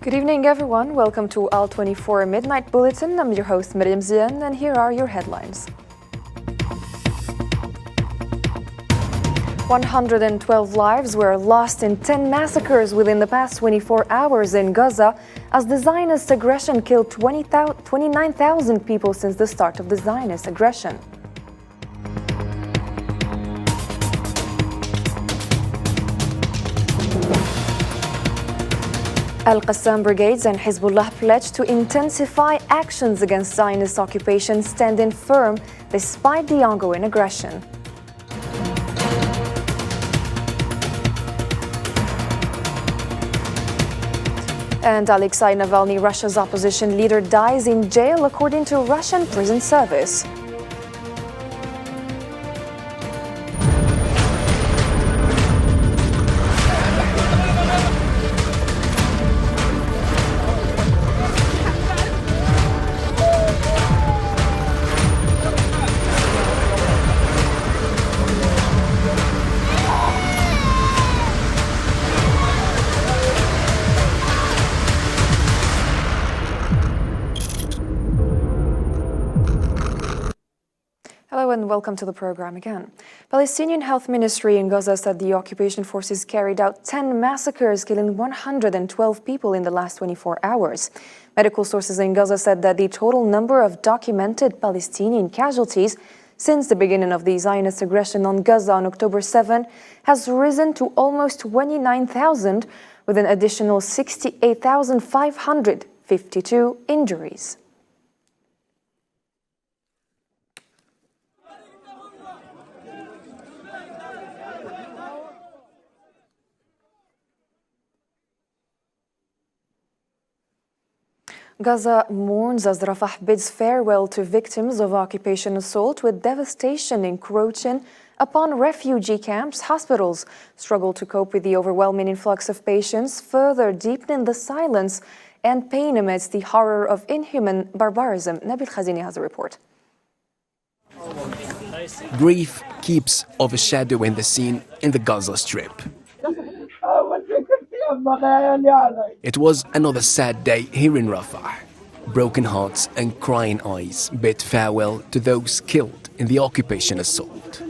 Good evening, everyone. Welcome to Al 24 Midnight Bulletin. I'm your host, Miriam Zian, and here are your headlines. 112 lives were lost in 10 massacres within the past 24 hours in Gaza, as the Zionist aggression killed 29,000 people since the start of the Zionist aggression. Al-Qassam brigades and Hezbollah pledged to intensify actions against Zionist occupation, standing firm despite the ongoing aggression. And Alexei Navalny, Russia's opposition leader, dies in jail according to Russian prison service. Hello and welcome to the program again. Palestinian Health Ministry in Gaza said the occupation forces carried out 10 massacres, killing 112 people in the last 24 hours. Medical sources in Gaza said that the total number of documented Palestinian casualties since the beginning of the Zionist aggression on Gaza on October 7 has risen to almost 29,000, with an additional 68,552 injuries. Gaza mourns as Rafah bids farewell to victims of occupation assault, with devastation encroaching upon refugee camps. Hospitals struggle to cope with the overwhelming influx of patients, further deepening the silence and pain amidst the horror of inhuman barbarism. Nabil Khazini has a report. Grief keeps overshadowing the scene in the Gaza Strip. It was another sad day here in Rafah. Broken hearts and crying eyes bid farewell to those killed in the occupation assault.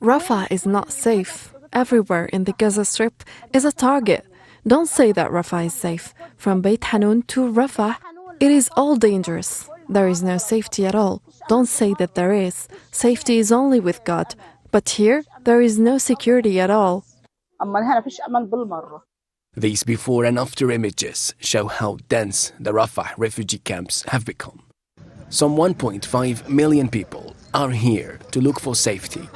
Rafah is not safe. Everywhere in the Gaza Strip is a target. Don't say that Rafah is safe. From Beit Hanun to Rafah, it is all dangerous. There is no safety at all. Don't say that there is. Safety is only with God. But here, there is no security at all. These before and after images show how dense the Rafah refugee camps have become. Some 1.5 million people are here to look for safety,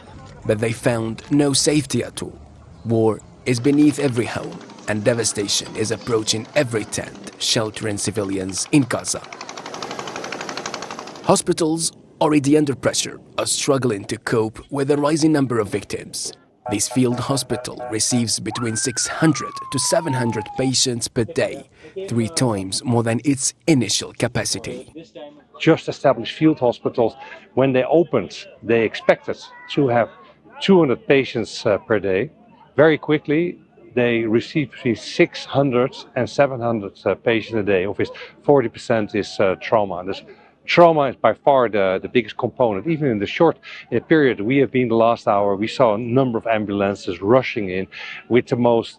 but they found no safety at all. War is beneath every home, and devastation is approaching every tent sheltering civilians in Gaza. Hospitals, already under pressure, are struggling to cope with the rising number of victims. This field hospital receives between 600 to 700 patients per day, 3 times more than its initial capacity. Just established field hospitals, when they opened, they expected to have 200 patients per day. Very quickly, they received between 600 and 700 patients a day, of which 40% is trauma. Trauma is by far the biggest component. Even in the short period we have been the last hour, we saw a number of ambulances rushing in with the most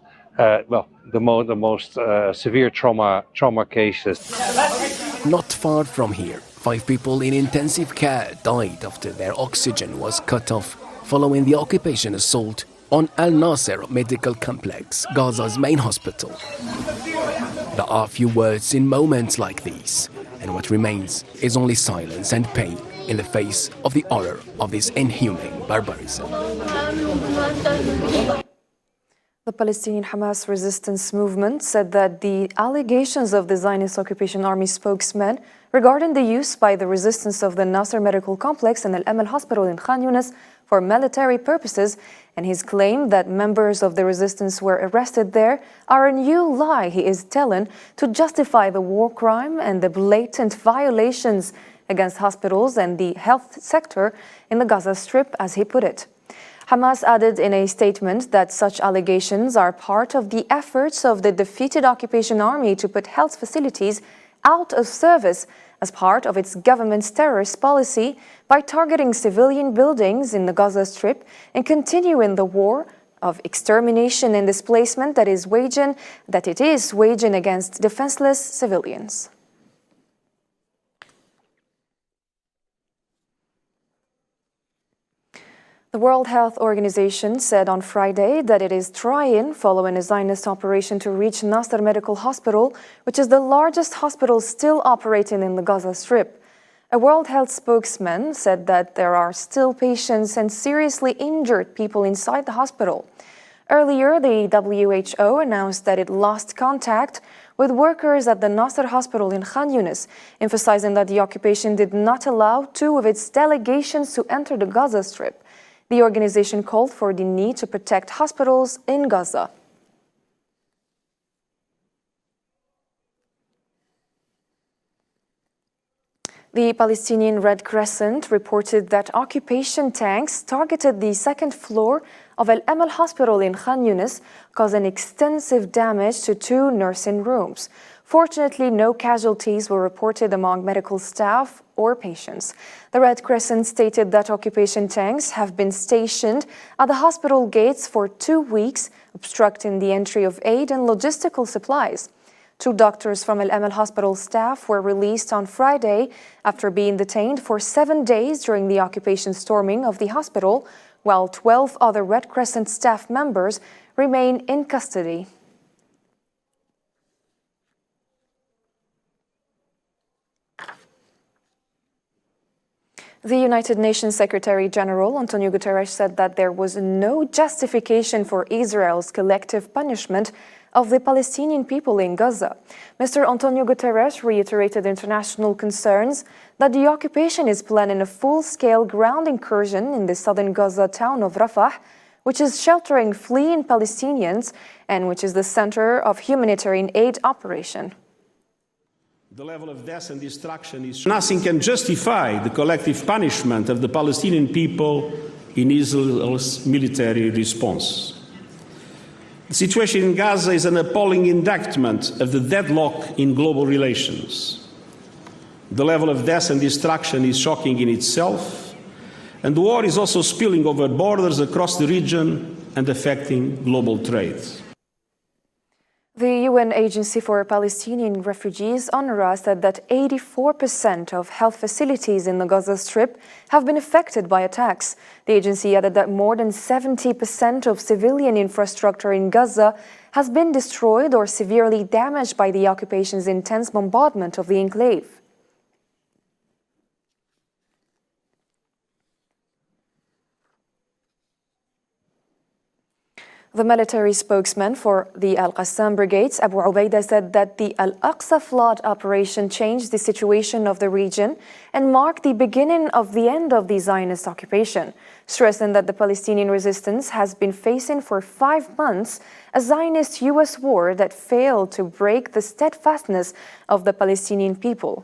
severe trauma cases. Not far from here, 5 people in intensive care died after their oxygen was cut off following the occupation assault on Al Nasser Medical Complex, Gaza's main hospital. There are few words in moments like these, and what remains is only silence and pain in the face of the horror of this inhumane barbarism. The Palestinian Hamas resistance movement said that the allegations of the Zionist occupation army spokesman regarding the use by the resistance of the Nasser Medical Complex and Al-Amal Hospital in Khan Yunis for military purposes, and his claim that members of the resistance were arrested there, are a new lie he is telling to justify the war crime and the blatant violations against hospitals and the health sector in the Gaza Strip, as he put it. Hamas added in a statement that such allegations are part of the efforts of the defeated occupation army to put health facilities out of service as part of its government's terrorist policy by targeting civilian buildings in the Gaza Strip and continuing the war of extermination and displacement that it is waging against defenseless civilians. The World Health Organization said on Friday that it is trying, following a Zionist operation, to reach Nasser Medical Hospital, which is the largest hospital still operating in the Gaza Strip. A World Health spokesman said that there are still patients and seriously injured people inside the hospital. Earlier, the WHO announced that it lost contact with workers at the Nasser Hospital in Khan Yunis, emphasizing that the occupation did not allow two of its delegations to enter the Gaza Strip. The organization called for the need to protect hospitals in Gaza. The Palestinian Red Crescent reported that occupation tanks targeted the second floor of Al Amal Hospital in Khan Yunis, causing extensive damage to two nursing rooms. Fortunately, no casualties were reported among medical staff or patients. The Red Crescent stated that occupation tanks have been stationed at the hospital gates for 2 weeks, obstructing the entry of aid and logistical supplies. 2 doctors from Al Amal Hospital staff were released on Friday after being detained for 7 days during the occupation storming of the hospital, while 12 other Red Crescent staff members remain in custody. The United Nations Secretary General Antonio Guterres said that there was no justification for Israel's collective punishment of the Palestinian people in Gaza. Mr. Antonio Guterres reiterated international concerns that the occupation is planning a full-scale ground incursion in the southern Gaza town of Rafah, which is sheltering fleeing Palestinians and which is the center of humanitarian aid operation. The level of death and destruction is nothing can justify the collective punishment of the Palestinian people in Israel's military response. The situation in Gaza is an appalling indictment of the deadlock in global relations. The level of death and destruction is shocking in itself, and the war is also spilling over borders across the region and affecting global trade. The UN Agency for Palestinian Refugees, UNRWA, said that 84% of health facilities in the Gaza Strip have been affected by attacks. The agency added that more than 70% of civilian infrastructure in Gaza has been destroyed or severely damaged by the occupation's intense bombardment of the enclave. The military spokesman for the Al-Qassam brigades, Abu Ubaidah, said that the Al-Aqsa flood operation changed the situation of the region and marked the beginning of the end of the Zionist occupation, stressing that the Palestinian resistance has been facing for 5 months a Zionist U.S. war that failed to break the steadfastness of the Palestinian people.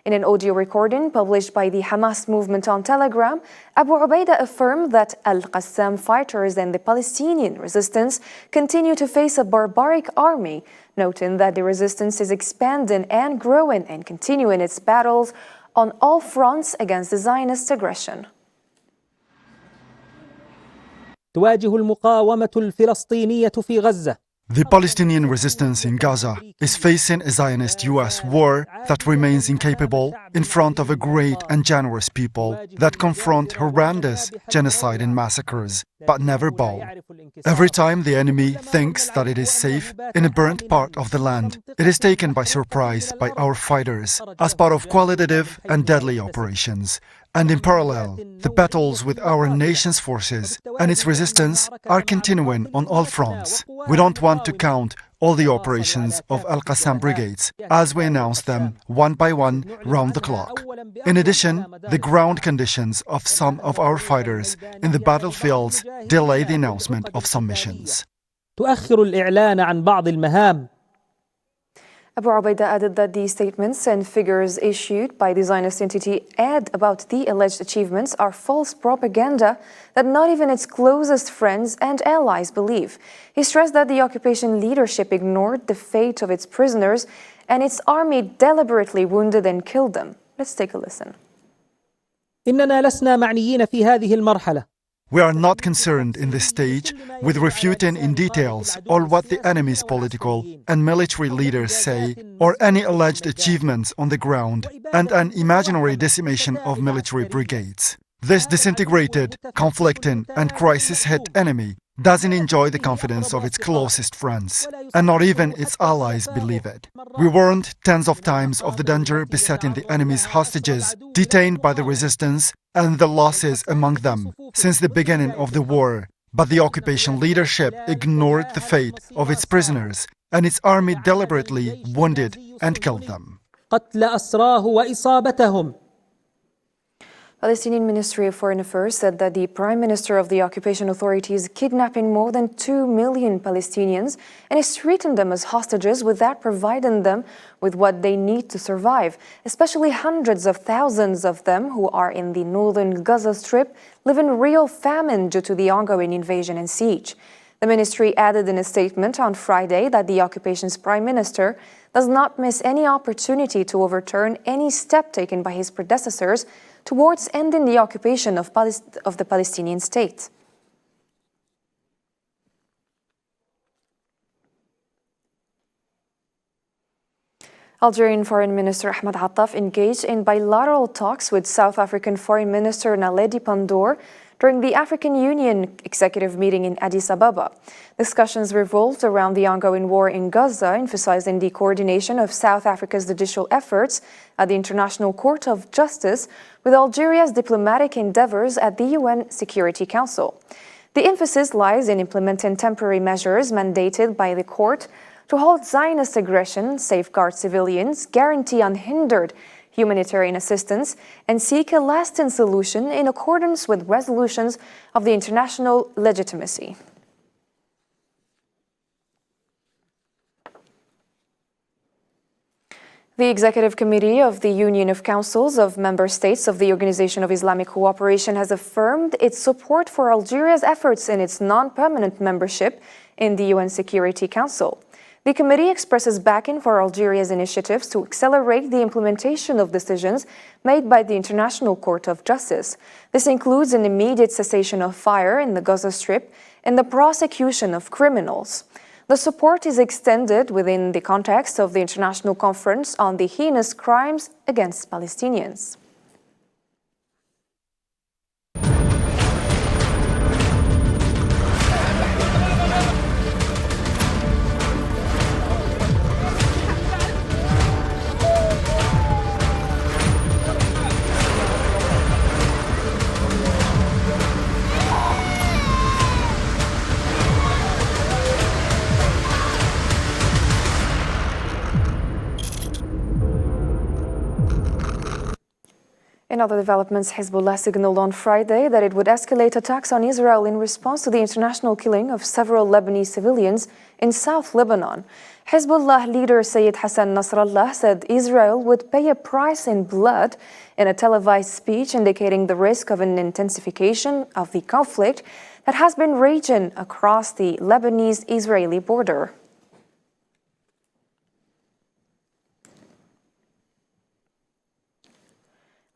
In an audio recording published by the Hamas movement on Telegram, Abu Ubaidah affirmed that Al-Qassam fighters and the Palestinian resistance continue to face a barbaric army, noting that the resistance is expanding and growing and continuing its battles on all fronts against the Zionist aggression. تواجه المقاومة الفلسطينية في غزة. The Palestinian resistance in Gaza is facing a Zionist U.S. war that remains incapable in front of a great and generous people that confront horrendous genocide and massacres, but never bow. Every time the enemy thinks that it is safe in a burnt part of the land, it is taken by surprise by our fighters as part of qualitative and deadly operations. And in parallel, the battles with our nation's forces and its resistance are continuing on all fronts. We don't want to count all the operations of Al-Qassam brigades as we announce them one by one round the clock. In addition, the ground conditions of some of our fighters in the battlefields delay the announcement of some missions. تؤخر الإعلان عن بعض المهام. Abu Ubaida added that the statements and figures issued by the Zionist entity about the alleged achievements are false propaganda that not even its closest friends and allies believe. He stressed that the occupation leadership ignored the fate of its prisoners and its army deliberately wounded and killed them. Let's take a listen. إننا لسنا معنيين في هذه المرحلة. We are not concerned in this stage with refuting in details all what the enemy's political and military leaders say or any alleged achievements on the ground and an imaginary decimation of military brigades. This disintegrated, conflicting and crisis-hit enemy doesn't enjoy the confidence of its closest friends, and not even its allies believe it. We warned tens of times of the danger besetting the enemy's hostages detained by the resistance and the losses among them since the beginning of the war, but the occupation leadership ignored the fate of its prisoners and its army deliberately wounded and killed them. قتل أسراه وإصابتهم. Palestinian Ministry of Foreign Affairs said that the Prime Minister of the occupation authority is kidnapping more than 2 million Palestinians and is treating them as hostages without providing them with what they need to survive, especially hundreds of thousands of them who are in the northern Gaza Strip live in real famine due to the ongoing invasion and siege. The ministry added in a statement on Friday that the occupation's Prime Minister does not miss any opportunity to overturn any step taken by his predecessors towards ending the occupation of the Palestinian state. Algerian Foreign Minister Ahmed Attaf engaged in bilateral talks with South African Foreign Minister Naledi Pandor during the African Union executive meeting in Addis Ababa. Discussions revolved around the ongoing war in Gaza, emphasizing the coordination of South Africa's judicial efforts at the International Court of Justice with Algeria's diplomatic endeavors at the UN Security Council. The emphasis lies in implementing temporary measures mandated by the court to halt Zionist aggression, safeguard civilians, guarantee unhindered humanitarian assistance, and seek a lasting solution in accordance with resolutions of the international legitimacy. The Executive Committee of the Union of Councils of Member States of the Organization of Islamic Cooperation has affirmed its support for Algeria's efforts in its non-permanent membership in the UN Security Council. The committee expresses backing for Algeria's initiatives to accelerate the implementation of decisions made by the International Court of Justice. This includes an immediate cessation of fire in the Gaza Strip and the prosecution of criminals. The support is extended within the context of the International Conference on the Heinous Crimes Against Palestinians. In other developments, Hezbollah signaled on Friday that it would escalate attacks on Israel in response to the international killing of several Lebanese civilians in South Lebanon. Hezbollah leader Sayyid Hassan Nasrallah said Israel would pay a price in blood in a televised speech indicating the risk of an intensification of the conflict that has been raging across the Lebanese-Israeli border.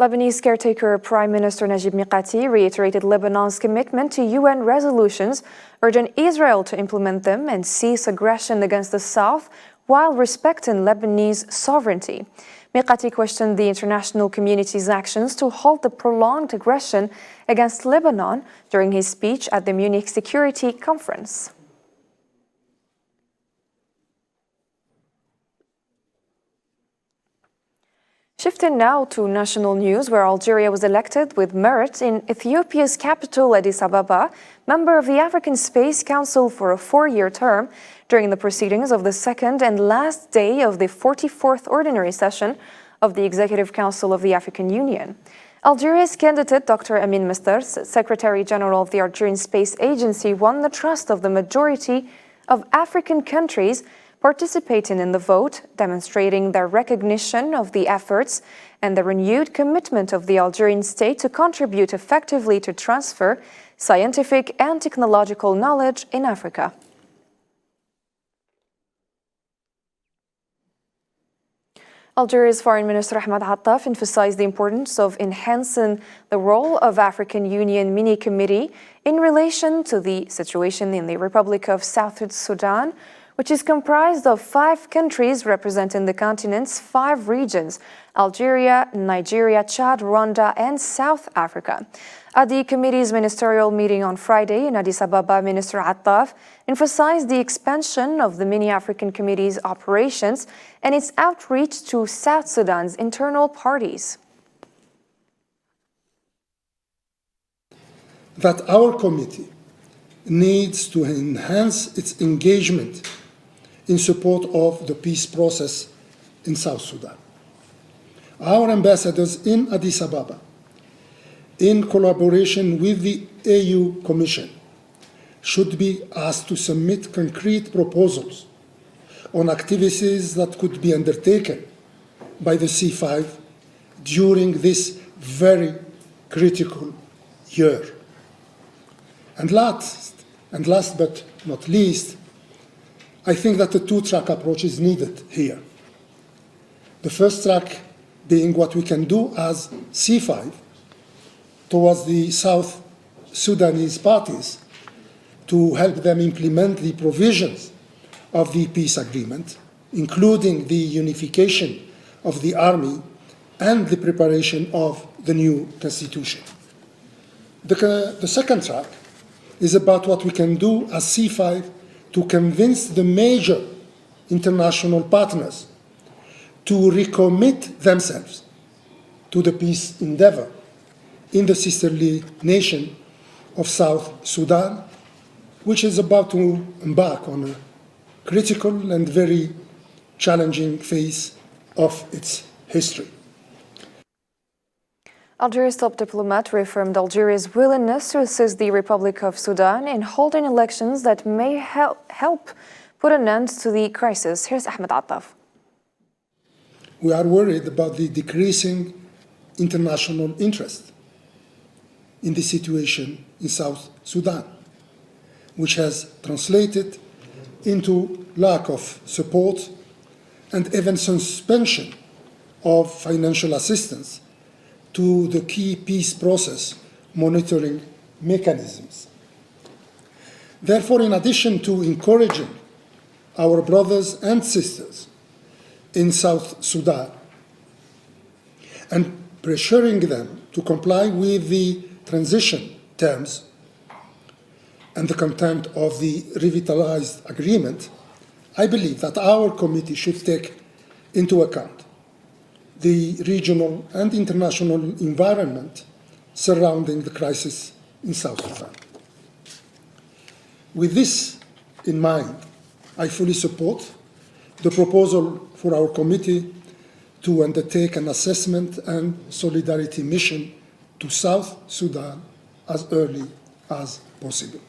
Lebanese caretaker Prime Minister Najib Mikati reiterated Lebanon's commitment to UN resolutions, urging Israel to implement them and cease aggression against the South while respecting Lebanese sovereignty. Mikati questioned the international community's actions to halt the prolonged aggression against Lebanon during his speech at the Munich Security Conference. Shifting now to national news, where Algeria was elected with merit in Ethiopia's capital, Addis Ababa, member of the African Space Council for a 4-year term during the proceedings of the second and last day of the 44th ordinary session of the Executive Council of the African Union. Algeria's candidate, Dr. Amin Mestar, Secretary General of the Algerian Space Agency, won the trust of the majority of African countries, participating in the vote, demonstrating their recognition of the efforts and the renewed commitment of the Algerian state to contribute effectively to transfer scientific and technological knowledge in Africa. Algeria's Foreign Minister Ahmed Attaf emphasized the importance of enhancing the role of African Union Mini-Committee in relation to the situation in the Republic of South Sudan, which is comprised of 5 countries representing the continent's 5 regions: Algeria, Nigeria, Chad, Rwanda, and South Africa. At the committee's ministerial meeting on Friday in Addis Ababa, Minister Attaf emphasized the expansion of the Mini-African Committee's operations and its outreach to South Sudan's internal parties. That our committee needs to enhance its engagement in support of the peace process in South Sudan. Our ambassadors in Addis Ababa, in collaboration with the AU Commission, should be asked to submit concrete proposals on activities that could be undertaken by the C5 during this very critical year. And last but not least, I think that the 2-track approach is needed here. The first track being what we can do as C5 towards the South Sudanese parties to help them implement the provisions of the peace agreement, including the unification of the army and the preparation of the new constitution. The second track is about what we can do as C5 to convince the major international partners to recommit themselves to the peace endeavor in the sisterly nation of South Sudan, which is about to embark on a critical and very challenging phase of its history. Algeria's top diplomat reaffirmed Algeria's willingness to assist the Republic of Sudan in holding elections that may help put an end to the crisis. Here's Ahmed Attaf. We are worried about the decreasing international interest in the situation in South Sudan, which has translated into lack of support and even suspension of financial assistance to the key peace process monitoring mechanisms. Therefore, in addition to encouraging our brothers and sisters in South Sudan and pressuring them to comply with the transition terms and the content of the revitalized agreement, I believe that our committee should take into account the regional and international environment surrounding the crisis in South Sudan. With this in mind, I fully support the proposal for our committee to undertake an assessment and solidarity mission to South Sudan as early as possible.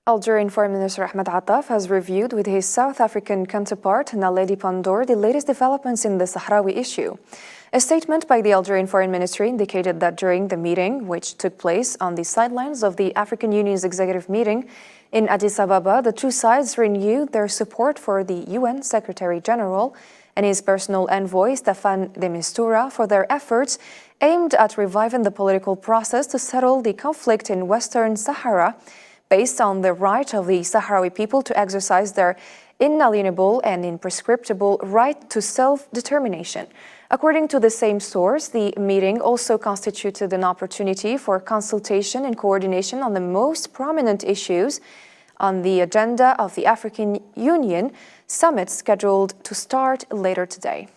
Algerian Foreign Minister Ahmed Attaf has reviewed with his South African counterpart, Naledi Pandor, the latest developments in the Sahrawi issue. A statement by the Algerian Foreign Ministry indicated that during the meeting, which took place on the sidelines of the African Union's executive meeting in Addis Ababa, the two sides renewed their support for the UN Secretary General and his personal envoy, Staffan de Mistura, for their efforts aimed at reviving the political process to settle the conflict in Western Sahara, based on the right of the Sahrawi people to exercise their inalienable and imprescriptible right to self-determination. According to the same source, the meeting also constituted an opportunity for consultation and coordination on the most prominent issues on the agenda of the African Union summit scheduled to start later today.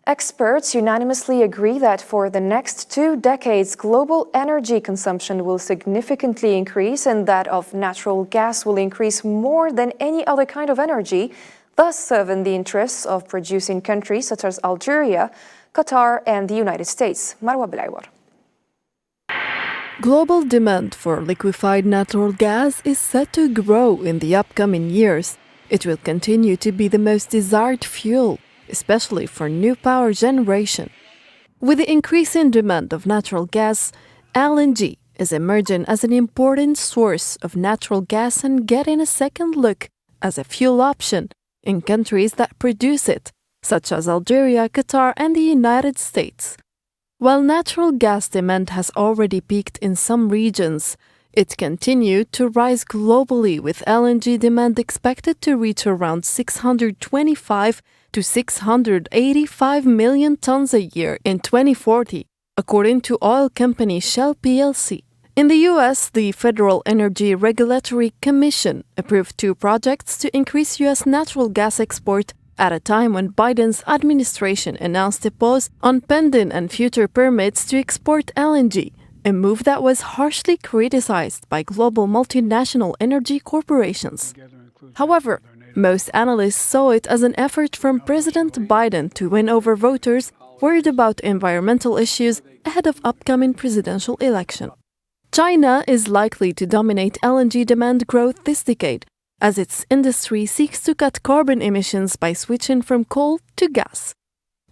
Experts unanimously agree that for the next 2 decades, global energy consumption will significantly increase and that of natural gas will increase more than any other kind of energy, thus serving the interests of producing countries such as Algeria, Qatar, and the United States. Marwa Bilaiwar. Global demand for liquefied natural gas is set to grow in the upcoming years. It will continue to be the most desired fuel, especially for new power generation. With the increasing demand of natural gas, LNG is emerging as an important source of natural gas and getting a second look as a fuel option in countries that produce it, such as Algeria, Qatar, and the United States. While natural gas demand has already peaked in some regions, it continued to rise globally, with LNG demand expected to reach around 625 to 685 million tons a year in 2040, according to oil company Shell plc. In the US, the Federal Energy Regulatory Commission approved 2 projects to increase US natural gas export at a time when Biden's administration announced a pause on pending and future permits to export LNG, a move that was harshly criticized by global multinational energy corporations. However, most analysts saw it as an effort from President Biden to win over voters worried about environmental issues ahead of upcoming presidential election. China is likely to dominate LNG demand growth this decade, as its industry seeks to cut carbon emissions by switching from coal to gas.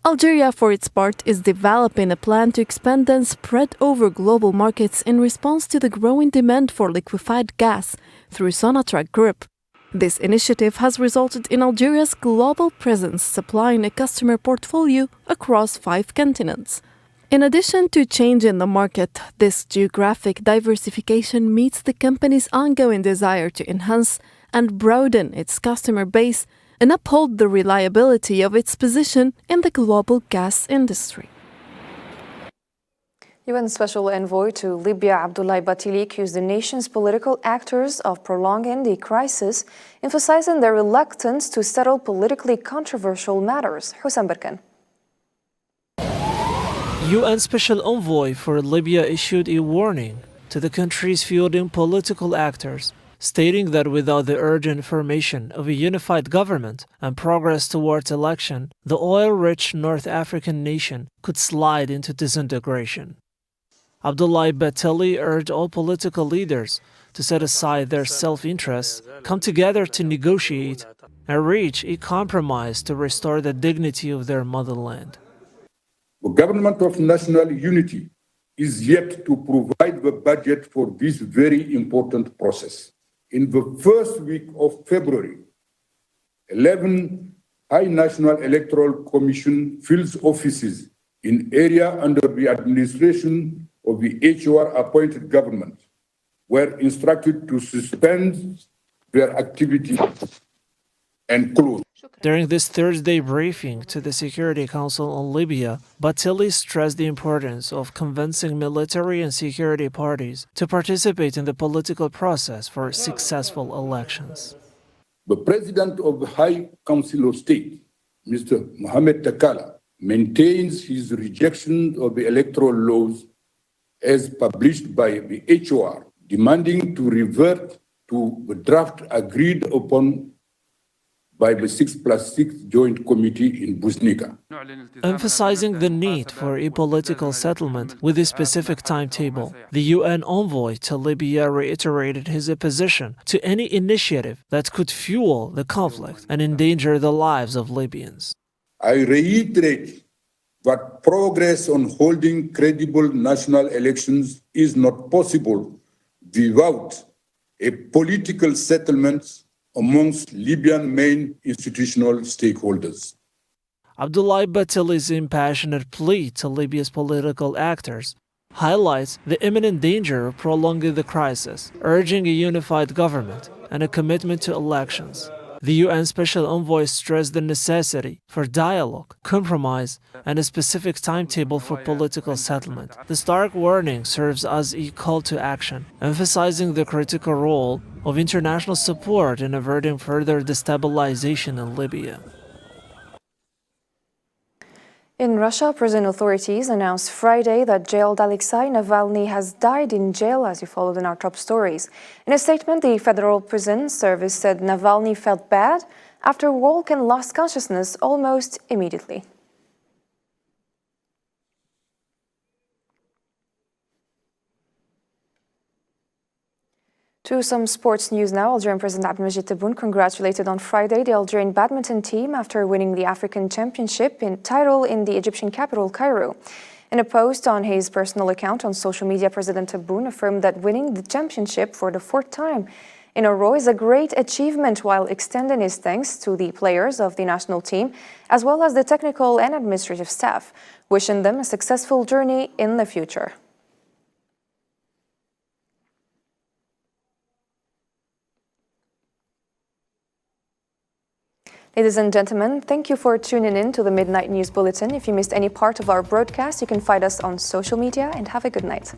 Algeria, for its part, is developing a plan to expand and spread over global markets in response to the growing demand for liquefied gas through Sonatrach Group. This initiative has resulted in Algeria's global presence, supplying a customer portfolio across 5 continents. In addition to changing the market, this geographic diversification meets the company's ongoing desire to enhance and broaden its customer base and uphold the reliability of its position in the global gas industry. UN Special Envoy to Libya Abdoulaye Bathily accused the nation's political actors of prolonging the crisis, emphasizing their reluctance to settle politically controversial matters. Houssam Berkan. UN Special Envoy for Libya issued a warning to the country's feuding political actors, stating that without the urgent formation of a unified government and progress towards election, the oil-rich North African nation could slide into disintegration. Abdoulaye Bathily urged all political leaders to set aside their self-interests, come together to negotiate, and reach a compromise to restore the dignity of their motherland. The government of national unity is yet to provide the budget for this very important process. In the first week of February, 11 High National Electoral Commission field offices in area under the administration of the HOR-appointed government were instructed to suspend their activity and close. During this Thursday briefing to the Security Council on Libya, Bathily stressed the importance of convincing military and security parties to participate in the political process for successful elections. The President of the High Council of State, Mr. Mohamed Takala, maintains his rejection of the electoral laws as published by the HOR, demanding to revert to the draft agreed upon by the 6+6 Joint Committee in Busnica. Emphasizing the need for a political settlement with a specific timetable, the UN envoy to Libya reiterated his opposition to any initiative that could fuel the conflict and endanger the lives of Libyans. I reiterate that progress on holding credible national elections is not possible without a political settlement amongst Libyan main institutional stakeholders. Abdoulaye Bathily's impassioned plea to Libya's political actors highlights the imminent danger of prolonging the crisis, urging a unified government and a commitment to elections. The UN Special Envoy stressed the necessity for dialogue, compromise, and a specific timetable for political settlement. The stark warning serves as a call to action, emphasizing the critical role of international support in averting further destabilization in Libya. In Russia, prison authorities announced Friday that jailed Alexei Navalny has died in jail, as you followed in our top stories. In a statement, the Federal Prison Service said Navalny felt bad after woke and lost consciousness almost immediately. To some sports news now. Algerian President Abdelmajid Tebboune congratulated on Friday the Algerian badminton team after winning the African Championship title in the Egyptian capital, Cairo. In a post on his personal account on social media, President Tebboune affirmed that winning the championship for the fourth time in a row is a great achievement, while extending his thanks to the players of the national team, as well as the technical and administrative staff, wishing them a successful journey in the future. Ladies and gentlemen, thank you for tuning in to the Midnight News Bulletin. If you missed any part of our broadcast, you can find us on social media, and have a good night.